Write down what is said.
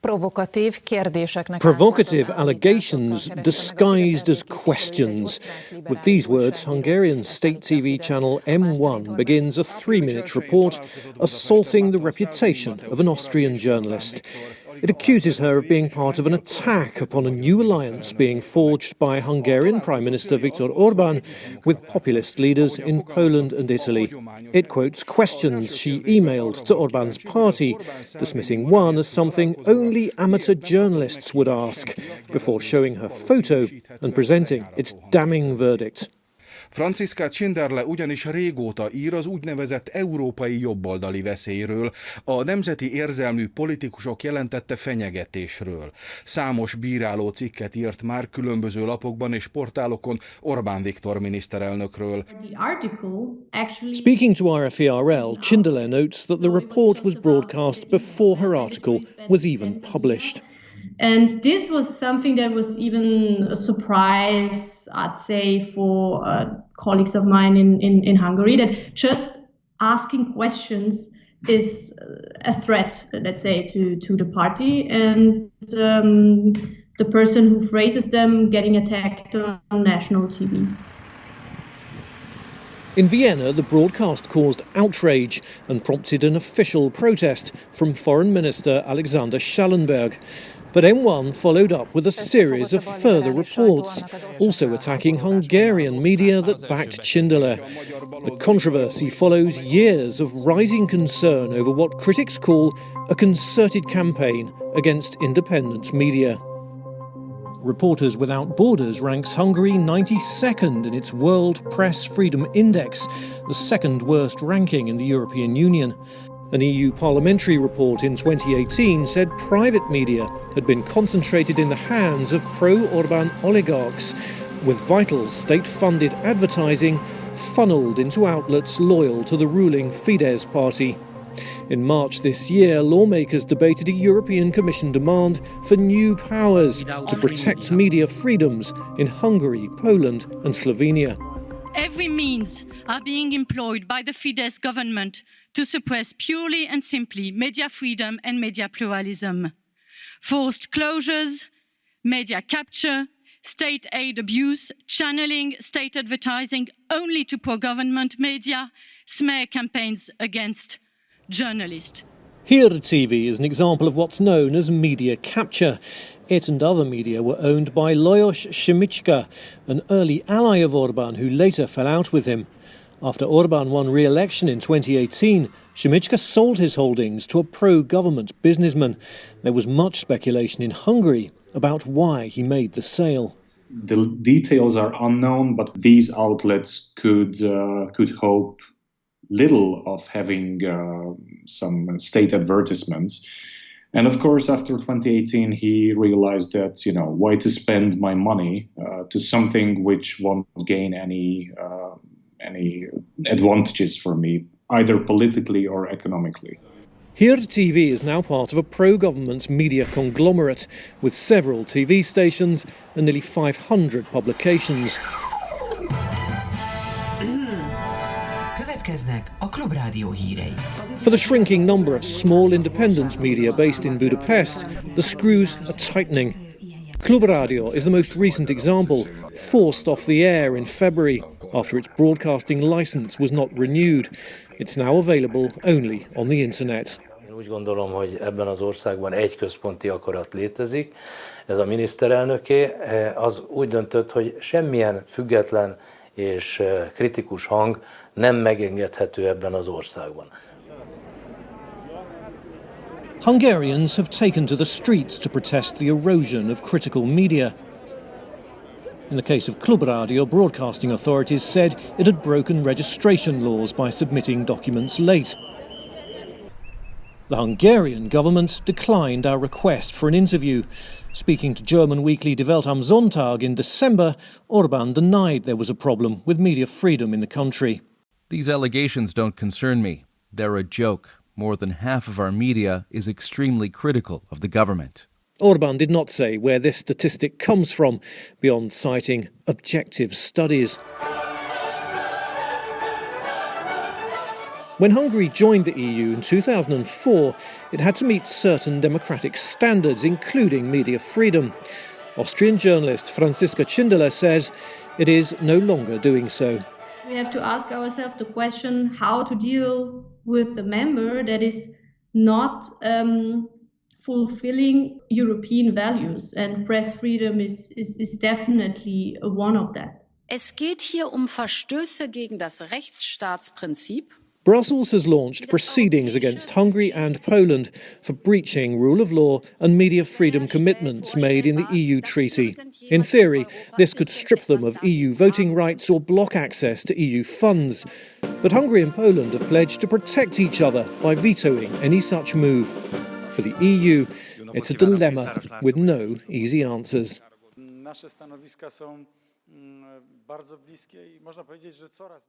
Provocative allegations disguised as questions. With these words, Hungarian state TV channel M1 begins a 3-minute report assaulting the reputation of an Austrian journalist. It accuses her of being part of an attack upon a new alliance being forged by Hungarian Prime Minister Viktor Orban with populist leaders in Poland and Italy. It quotes questions she emailed to Orban's party, dismissing one as something only amateur journalists would ask, before showing her photo and presenting its damning verdict. Franciska Cinderle ugyanis régóta ír az úgynevezett európai jobboldali veszélyről, a nemzeti érzelmű politikusok jelentette fenyegetésről. Számos bíráló cikket írt már különböző lapokban és portálokon Orbán Viktor miniszterelnökről. Speaking to RFERL, Cinderle notes that the report was broadcast before her article was even published. And this was something that was even a surprise, I'd say, for colleagues of mine in Hungary, that just asking questions is a threat, let's say, to the party, and the person who phrases them getting attacked on national TV. In Vienna, the broadcast caused outrage and prompted an official protest from Foreign Minister Alexander Schallenberg. But M1 followed up with a series of further reports, also attacking Hungarian media that backed Cinderle. The controversy follows years of rising concern over what critics call a concerted campaign against independent media. Reporters Without Borders ranks Hungary 92nd in its World Press Freedom Index, the second worst ranking in the European Union. An EU parliamentary report in 2018 said private media had been concentrated in the hands of pro-Orban oligarchs, with vital state-funded advertising funneled into outlets loyal to the ruling Fidesz party. In March this year, lawmakers debated a European Commission demand for new powers to protect media freedoms in Hungary, Poland and Slovenia. Every means are being employed by the Fidesz government to suppress purely and simply media freedom and media pluralism. Forced closures, media capture, state aid abuse, channeling state advertising only to pro-government media, smear campaigns against journalists. Here TV is an example of what's known as media capture. It and other media were owned by Lajos Szymicska, an early ally of Orban who later fell out with him. After Orban won re-election in 2018, Szymicska sold his holdings to a pro-government businessman. There was much speculation in Hungary about why he made the sale. The details are unknown, but these outlets could hope little of having some state advertisements. And of course, after 2018, he realized that, why to spend my money to something which won't gain any advantages for me, either politically or economically. Here TV is now part of a pro-government media conglomerate with several TV stations and nearly 500 publications. For the shrinking number of small independent media based in Budapest, the screws are tightening. Klubrádió is the most recent example, forced off the air in February after its broadcasting license was not renewed. It's now available only on the internet. Én úgy gondolom, hogy ebben az országban egy központi akarat létezik, ez a miniszterelnöké, az úgy döntött, hogy semmilyen független és kritikus hang nem megengedhető ebben az országban. Hungarians have taken to the streets to protest the erosion of critical media. In the case of Klubrádió, broadcasting authorities said it had broken registration laws by submitting documents late. The Hungarian government declined our request for an interview. Speaking to German weekly Die Welt am Sonntag in December, Orban denied there was a problem with media freedom in the country. These allegations don't concern me. They're a joke. More than half of our media is extremely critical of the government. Orban did not say where this statistic comes from, beyond citing objective studies. When Hungary joined the EU in 2004, it had to meet certain democratic standards, including media freedom. Austrian journalist Franziska Cindler says it is no longer doing so. We have to ask ourselves the question how to deal with the member that is not fulfilling European values, and press freedom is definitely one of them. Es geht hier Verstöße gegen das Rechtsstaatsprinzip. Brussels has launched proceedings against Hungary and Poland for breaching rule of law and media freedom commitments made in the EU treaty. In theory, this could strip them of EU voting rights or block access to EU funds. But Hungary and Poland have pledged to protect each other by vetoing any such move. For the EU, it's a dilemma with no easy answers. Nasze stanowiska są bardzo bliskie i można powiedzieć, że coraz